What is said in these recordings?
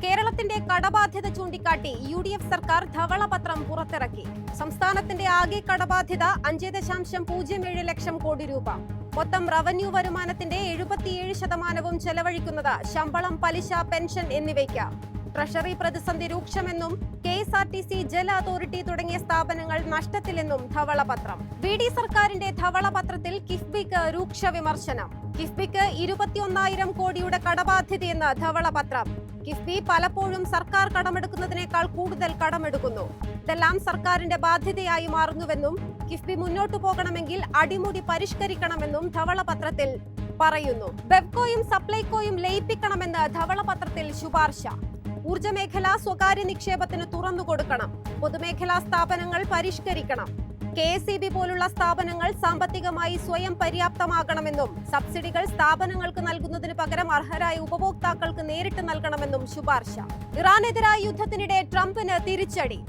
കേരളത്തിന്റെ കടബാധ്യത ചൂണ്ടിക്കാട്ടി UDF സർക്കാർ ധവളപത്രം പുറത്തിറക്കി. സംസ്ഥാനത്തിന്റെ ആകെ കടബാധ്യത 5.07 ലക്ഷം കോടി രൂപ. മൊത്തം റവന്യൂ വരുമാനത്തിന്റെ 77% ചെലവഴിക്കുന്നത് ശമ്പളം, പലിശ, പെൻഷൻ എന്നിവയ്ക്ക്. ട്രഷറി പ്രതിസന്ധി രൂക്ഷമെന്നും KSRTC, ജല അതോറിറ്റി തുടങ്ങിയ സ്ഥാപനങ്ങൾ നഷ്ടത്തിലെന്നും ധവളപത്രം. VD സർക്കാരിന്റെ ധവളപത്രത്തിൽ കിഫ്ബിക്ക് രൂക്ഷ വിമർശനം. കിഫ്ബിക്ക് 21,000 കോടിയുടെ കടബാധ്യതയെന്ന് ധവളപത്രം. കിഫ്ബി പലപ്പോഴും സർക്കാർ കടമെടുക്കുന്നതിനേക്കാൾ കൂടുതൽ കടമെടുക്കുന്നു. ഇതെല്ലാം സർക്കാരിന്റെ ബാധ്യതയായി മാറുന്നുവെന്നും കിഫ്ബി മുന്നോട്ടു പോകണമെങ്കിൽ അടിമുടി പരിഷ്കരിക്കണമെന്നും ധവളപത്രത്തിൽ പറയുന്നു. ബെവ്കോയും സപ്ലൈകോയും ലയിപ്പിക്കണമെന്ന് ധവളപത്രത്തിൽ ശുപാർശ. ഊർജ്ജമേഖല സ്വകാര്യ നിക്ഷേപത്തിന് തുറന്നുകൊടുക്കണം. പൊതുമേഖലാ സ്ഥാപനങ്ങൾ പരിഷ്കരിക്കണം. KSEB പോലുള്ള സ്ഥാപനങ്ങൾ സാമ്പത്തികമായി സ്വയം പര്യാപ്തമാകണമെന്നും സബ്സിഡികൾ സ്ഥാപനങ്ങൾക്ക് നൽകുന്നതിന് പകരം അർഹരായ ഉപഭോക്താക്കൾക്ക് നേരിട്ട് നൽകണമെന്നും ശുപാർശ. ഇറാനെതിരായ യുദ്ധത്തിനിടെ ട്രംപിന് തിരിച്ചടി.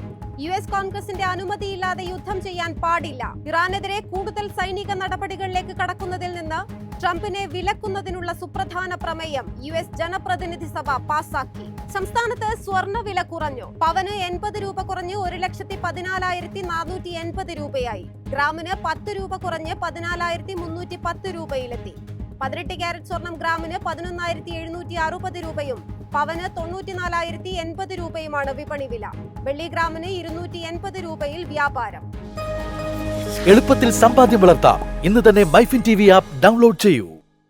US കോൺഗ്രസിന്റെ അനുമതിയില്ലാതെ യുദ്ധം ചെയ്യാൻ പാടില്ല. ഇറാനെതിരെ കൂടുതൽ സൈനിക നടപടികളിലേക്ക് കടക്കുന്നതിൽ നിന്ന് ട്രംപിനെ വിലക്കുന്നതിനുള്ള സുപ്രധാന പ്രമേയം US ജനപ്രതിനിധി സഭ പാസാക്കി. സംസ്ഥാനത്ത് സ്വർണ്ണ വില കുറഞ്ഞു. പവന് 80 രൂപ കുറഞ്ഞ് 1,14,480 രൂപയായി. ഗ്രാമിന് 10 രൂപ കുറഞ്ഞ് 14,310 രൂപയിലെത്തി. 18 ക്യാരറ്റ് സ്വർണം ഗ്രാമിന് 11,760 രൂപയും പവന് 94,080 രൂപയുമാണ് വിപണി വില. വെള്ളി ഗ്രാമിന് 280 രൂപയിൽ വ്യാപാരം. എളുപ്പത്തിൽ സമ്പാദ്യം വളർത്താം. ഇന്ന് തന്നെ മൈഫിൻ TV ആപ്പ് ഡൗൺലോഡ് ചെയ്യൂ.